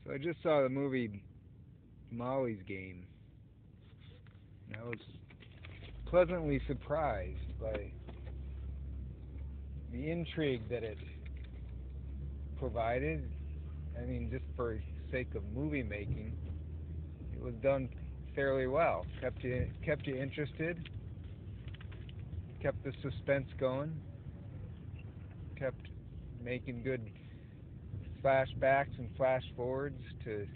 So I just saw the movie Molly's Game, and I was pleasantly surprised by the intrigue that it provided. I mean, just for sake of movie making, it was done fairly well. Kept you interested, kept the suspense going, kept making good flashbacks and flash forwards to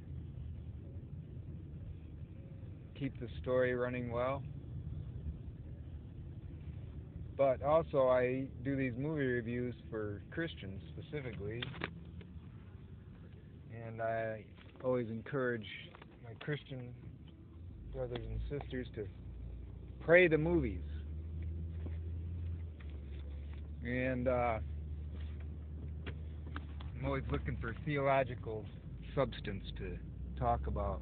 keep the story running well. But also, I do these movie reviews for Christians specifically, and I always encourage my Christian brothers and sisters to pray the movies. And I'm always looking for theological substance to talk about,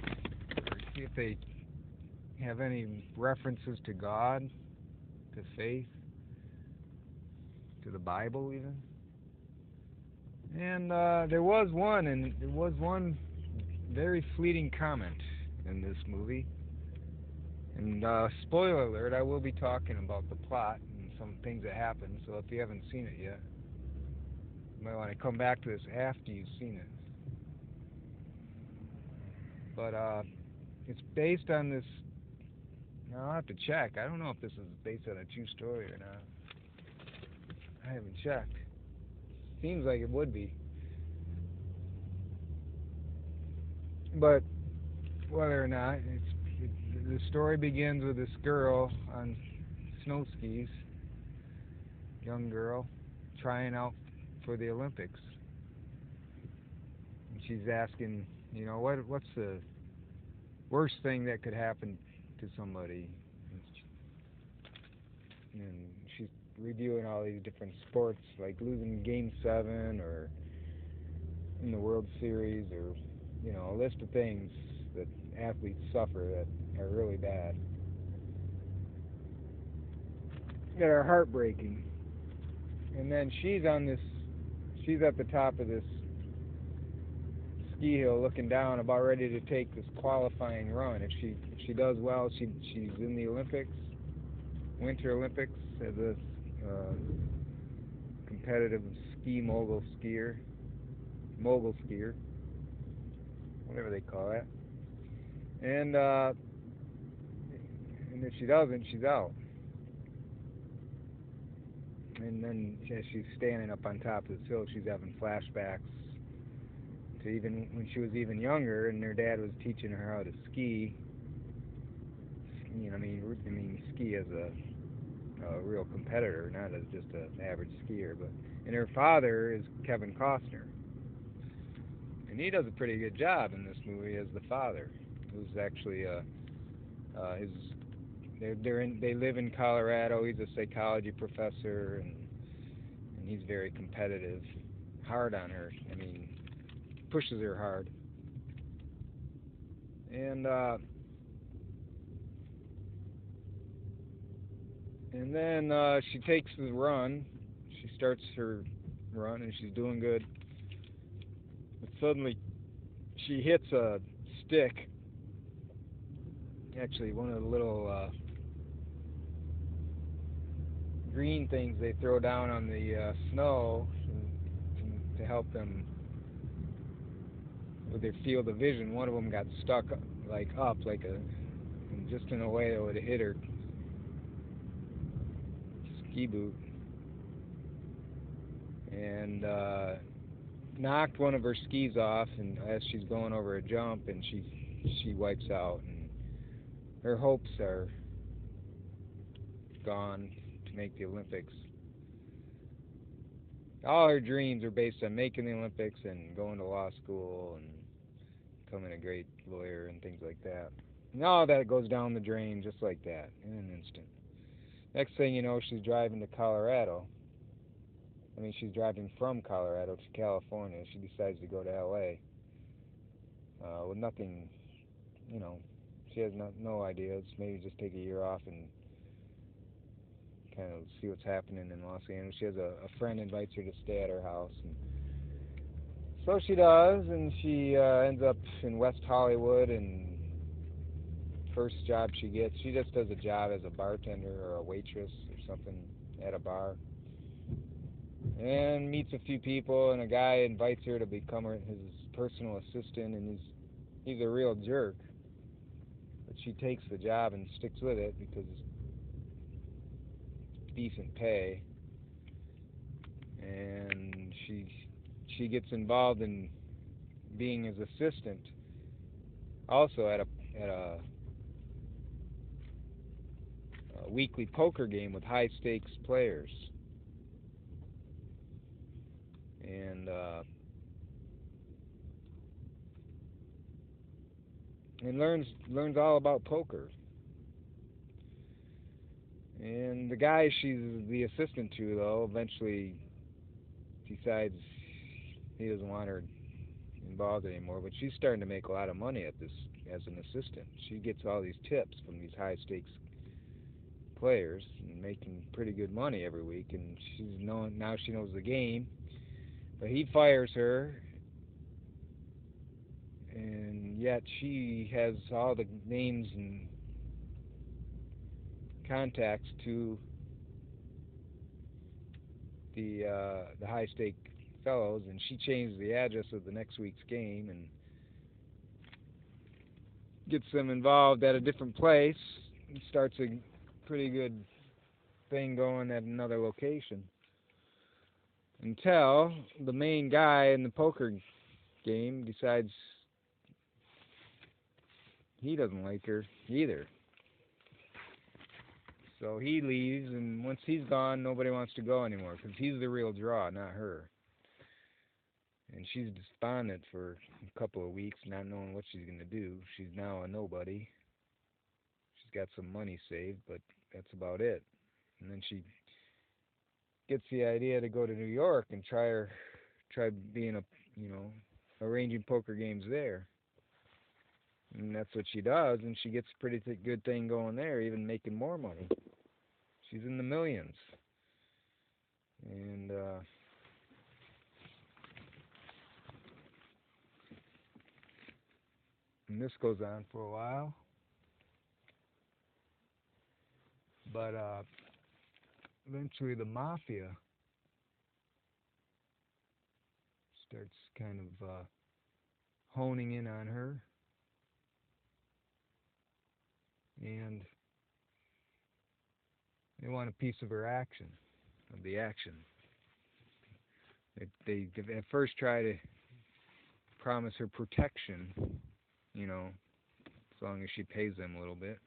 or see if they have any references to God, to faith, to the Bible even. And there was one very fleeting comment in this movie. And spoiler alert, I will be talking about the plot and some things that happen. So if you haven't seen it yet, you might want to come back to this after you've seen it. But it's based on this. Now I'll have to check. I don't know if this is based on a true story or not. I haven't checked. Seems like it would be. But whether or not, the story begins with this girl on snow skis, young girl, trying out for the Olympics. And she's asking, what's the worst thing that could happen to somebody? And she's reviewing all these different sports, like losing Game 7 or in the World Series, or, a list of things that athletes suffer that are really bad, that are heartbreaking. And then she's at the top of this ski hill looking down, about ready to take this qualifying run. If she does well, she's in the Olympics, Winter Olympics, as a uh, competitive mogul skier, whatever they call that. And if she doesn't, she's out. And then as she's standing up on top of this hill, she's having flashbacks to even when she was even younger, and her dad was teaching her how to ski. I mean, ski as a real competitor, not as just an average skier. But and her father is Kevin Costner, and he does a pretty good job in this movie as the father, who's actually his. They live in Colorado. He's a psychology professor, and he's very competitive, hard on her. I mean, pushes her hard. And then she takes the run. She starts her run, and she's doing good. But suddenly, she hits a stick. Actually, one of the little green things they throw down on the snow to help them with their field of vision. One of them got stuck like up, just in a way that would have hit her ski boot, and knocked one of her skis off. And as she's going over a jump, and she wipes out, and her hopes are gone to make the Olympics. All her dreams are based on making the Olympics and going to law school and becoming a great lawyer and things like that. And all that goes down the drain just like that in an instant. Next thing you know, she's driving to Colorado. I mean, she's driving from Colorado to California. She decides to go to LA with nothing, you know, she has no ideas. Maybe just take a year off and kind of see what's happening in Los Angeles. She has a friend invites her to stay at her house, and So she does, and she ends up in West Hollywood, and first job she gets, she just does a job as a bartender or a waitress or something at a bar, and meets a few people, and a guy invites her to become his personal assistant, and he's a real jerk, but she takes the job and sticks with it because it's decent pay, and she gets involved in being his assistant also at a weekly poker game with high stakes players, and learns all about poker. And the guy she's the assistant to, though, eventually decides he doesn't want her involved anymore. But she's starting to make a lot of money at this as an assistant. She gets all these tips from these high stakes players and making pretty good money every week. And now she knows the game. But he fires her, and yet she has all the names and contacts to the high stake fellows, and she changes the address of the next week's game and gets them involved at a different place and starts a pretty good thing going at another location until the main guy in the poker game decides he doesn't like her either. So he leaves, and once he's gone, nobody wants to go anymore because he's the real draw, not her. And she's despondent for a couple of weeks, not knowing what she's going to do. She's now a nobody. She's got some money saved, but that's about it. And then she gets the idea to go to New York and try being you know, arranging poker games there. And that's what she does, and she gets a pretty good thing going there, even making more money. She's in the millions. And this goes on for a while. But eventually the mafia starts kind of honing in on her, and they want a piece of her action, of the action. They at first try to promise her protection, you know, as long as she pays them a little bit.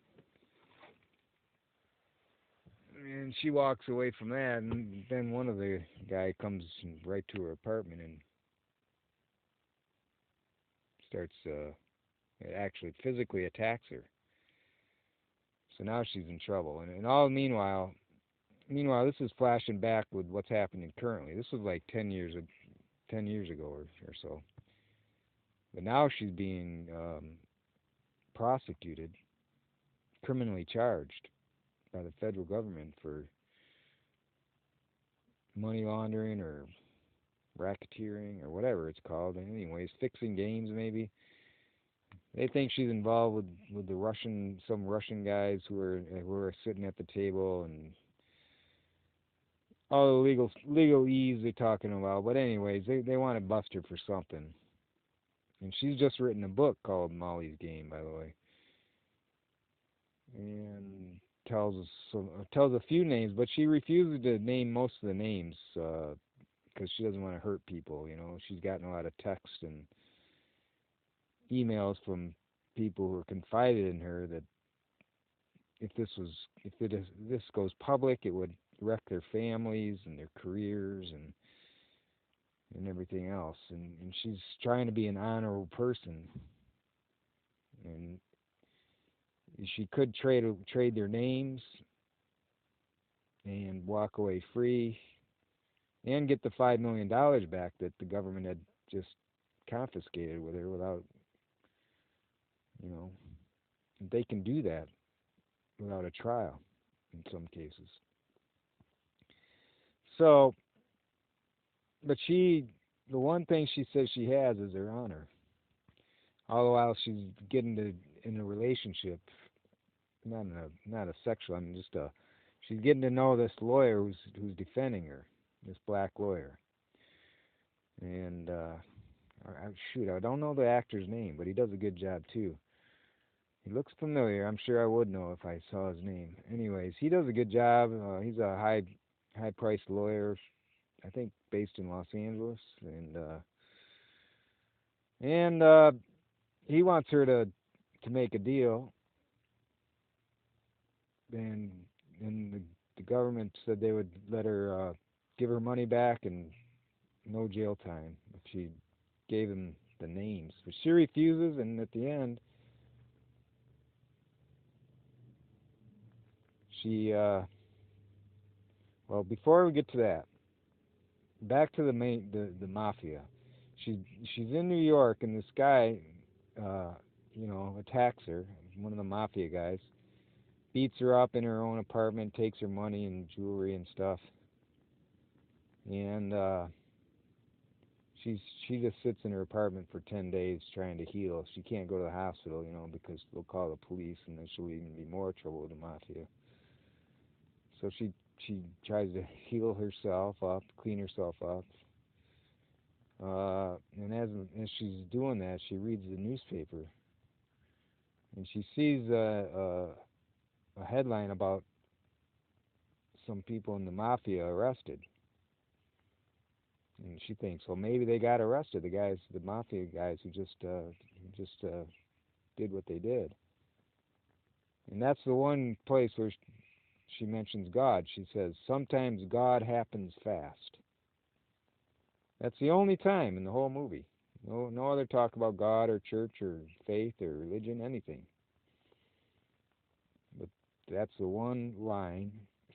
And she walks away from that, and then one of the guy comes right to her apartment and starts actually physically attacks her. So now she's in trouble, and all meanwhile, this is flashing back with what's happening currently. This was like 10 years ago or so. But now she's being prosecuted, criminally charged by the federal government for money laundering or racketeering or whatever it's called. Anyways, fixing games maybe. They think she's involved with some Russian guys who are sitting at the table, and all the legalese they're talking about. But anyways, they want to bust her for something. And she's just written a book called Molly's Game, by the way, and tells a few names, but she refuses to name most of the names because she doesn't want to hurt people. You know, she's gotten a lot of texts and emails from people who are confided in her that if this goes public, it would wreck their families and their careers and everything else. And she's trying to be an honorable person, and she could trade their names and walk away free and get the $5 million back that the government had just confiscated with her without, you know, they can do that without a trial in some cases. So, but she the one thing she says she has is her honor. All the while she's getting to in a relationship, not a sexual. I mean, just a. She's getting to know this lawyer who's defending her, this black lawyer, and shoot, I don't know the actor's name, but he does a good job too. He looks familiar. I'm sure I would know if I saw his name. Anyways, he does a good job. He's a high priced lawyer, I think based in Los Angeles, and he wants her to make a deal, and and the government said they would let her give her money back and no jail time if she gave them the names. But she refuses, and at the end, she well, before we get to that, back to the mafia. She she's in New York, and this guy, uh, attacks her. One of the mafia guys beats her up in her own apartment, takes her money and jewelry and stuff, and she's she just sits in her apartment for 10 days trying to heal. She can't go to the hospital, because they'll call the police, and then she'll even be more trouble with the mafia. So she tries to heal herself up, clean herself up, and as she's doing that, she reads the newspaper, and she sees a headline about some people in the mafia arrested, and she thinks, well, maybe they got arrested, the mafia guys who just did what they did, and that's the one place where she mentions God. She says sometimes God happens fast. That's the only time in the whole movie. No other talk about God or church or faith or religion, anything. But that's the one line.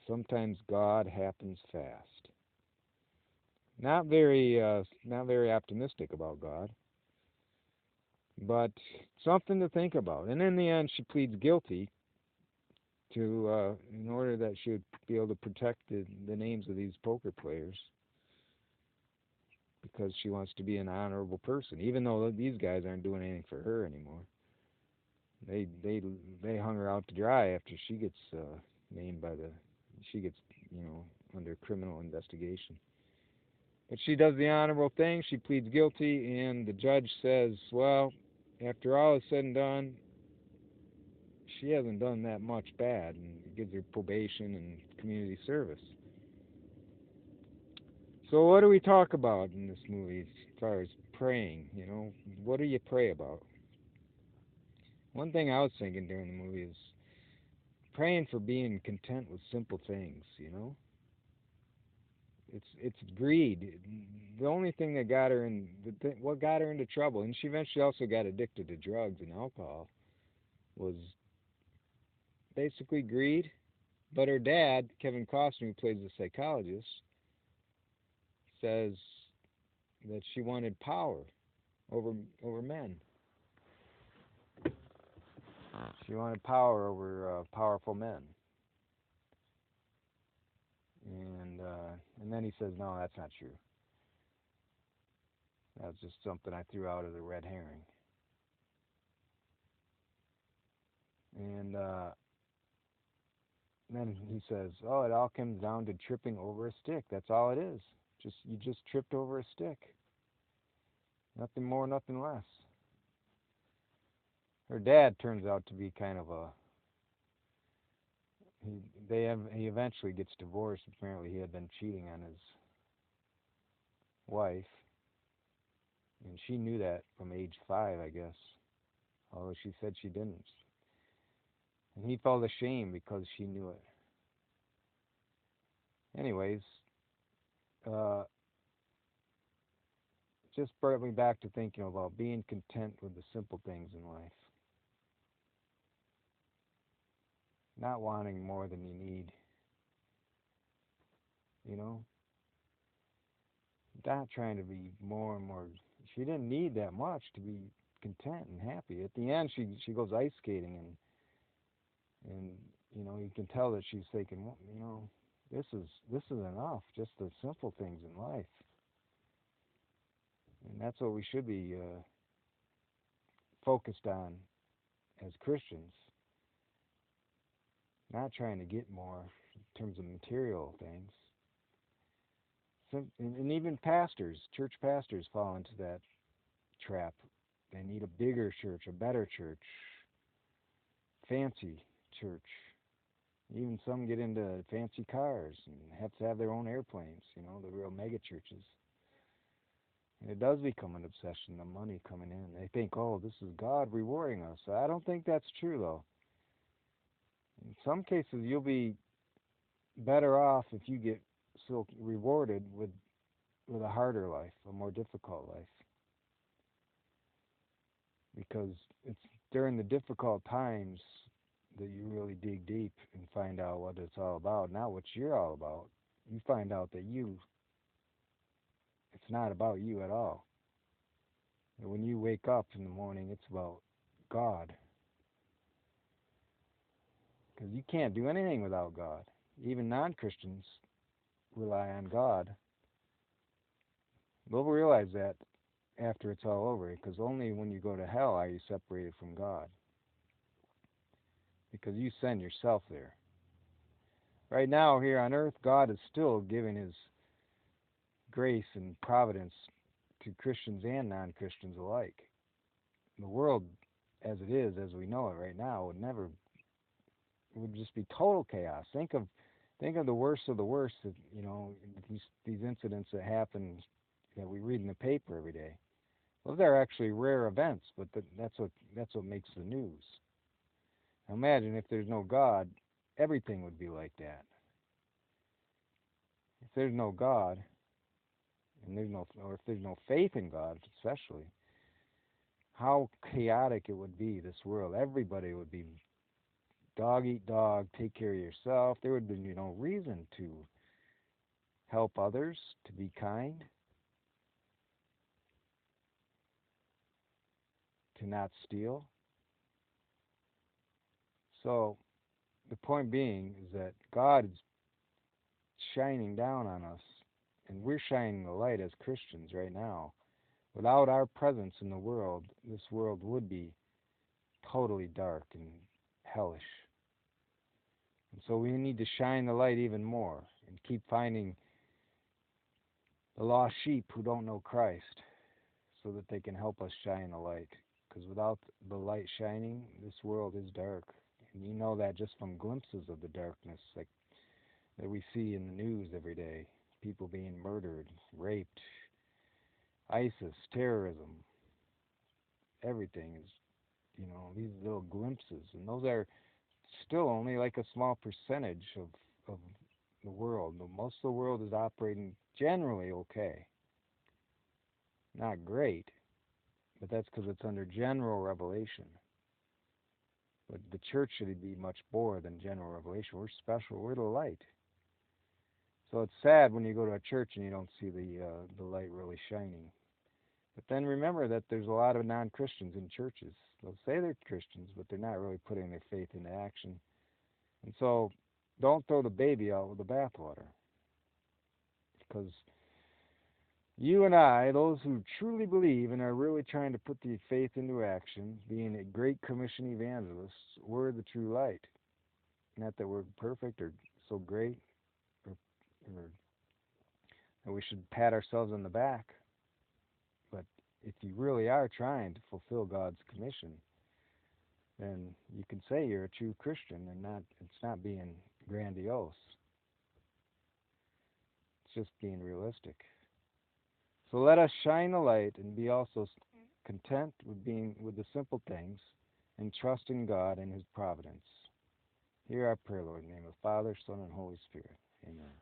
Sometimes God happens fast. Not very optimistic about God, but something to think about. And in the end, she pleads guilty in order that she would be able to protect the names of these poker players, because she wants to be an honorable person, even though these guys aren't doing anything for her anymore. They they they hung her out to dry after she gets named by the she gets under criminal investigation. But she does the honorable thing. She pleads guilty, and the judge says, well, after all is said and done, she hasn't done that much bad, and gives her probation and community service. So what do we talk about in this movie as far as praying? What do you pray about? One thing I was thinking during the movie is praying for being content with simple things. It's greed. The only thing that got her in what got her into trouble, and she eventually also got addicted to drugs and alcohol, was basically greed. But her dad, Kevin Costner, who plays the psychologist, says that she wanted power over over men. She wanted power over powerful men, and then he says, no, that's not true. That's just something I threw out as a red herring. And then he says, oh, it all comes down to tripping over a stick. That's all it is. You just tripped over a stick. Nothing more, nothing less. Her dad turns out to be kind of a he eventually gets divorced. Apparently, he had been cheating on his wife, and she knew that from age 5, I guess. Although she said she didn't, and he felt ashamed because she knew it. Anyways, uh, just brought me back to thinking about being content with the simple things in life, not wanting more than you need. You know, not trying to be more and more. She didn't need that much to be content and happy. At the end, she goes ice skating, and you can tell that she's thinking, well, this is enough. Just the simple things in life. And that's what we should be focused on as Christians, not trying to get more in terms of material things. And even pastors, church pastors, fall into that trap. They need a bigger church, a better church, fancy church. Even some get into fancy cars and have to have their own airplanes, the real mega churches. And it does become an obsession, the money coming in. They think, oh, this is God rewarding us. I don't think that's true, though. In some cases, you'll be better off if you get so rewarded with a harder life, a more difficult life. Because it's during the difficult times that you really dig deep and find out what it's all about, not what you're all about. You find out that it's not about you at all. And when you wake up in the morning, it's about God. Because you can't do anything without God. Even non-Christians rely on God. We'll realize that after it's all over, because only when you go to hell are you separated from God. Because you send yourself there. Right now, here on earth, God is still giving His grace and providence to Christians and non-Christians alike. The world, as it is, as we know it right now, would just be total chaos. Think of the worst of the worst. That these incidents that happen that we read in the paper every day. Those are actually rare events, but that's what makes the news. Now imagine if there's no God, everything would be like that. If there's no God, or if there's no faith in God, especially, how chaotic it would be. This world, everybody would be dog eat dog. Take care of yourself. There would be no reason to help others, to be kind, to not steal. So the point being is that God is shining down on us, and we're shining the light as Christians right now. Without our presence in the world, this world would be totally dark and hellish. And so we need to shine the light even more and keep finding the lost sheep who don't know Christ so that they can help us shine the light. Because without the light shining, this world is dark. And you know that just from glimpses of the darkness like that we see in the news every day. People being murdered, raped, ISIS, terrorism. Everything is, these little glimpses. And those are still only like a small percentage of the world. Most of the world is operating generally okay. Not great, but that's because it's under general revelation. But the church should be much more than general revelation. We're special. We're the light. So it's sad when you go to a church and you don't see the light really shining. But then remember that there's a lot of non-Christians in churches. They'll say they're Christians, but they're not really putting their faith into action. And so don't throw the baby out with the bathwater. Because you and I, those who truly believe and are really trying to put the faith into action, being a great commission evangelist, we're the true light. Not that we're perfect or so great or that we should pat ourselves on the back. But if you really are trying to fulfill God's commission, then you can say you're a true Christian and it's not being grandiose. It's just being realistic. So let us shine the light and be also content with the simple things and trust in God and His providence. Hear our prayer, Lord, in the name of the Father, Son, and Holy Spirit. Amen.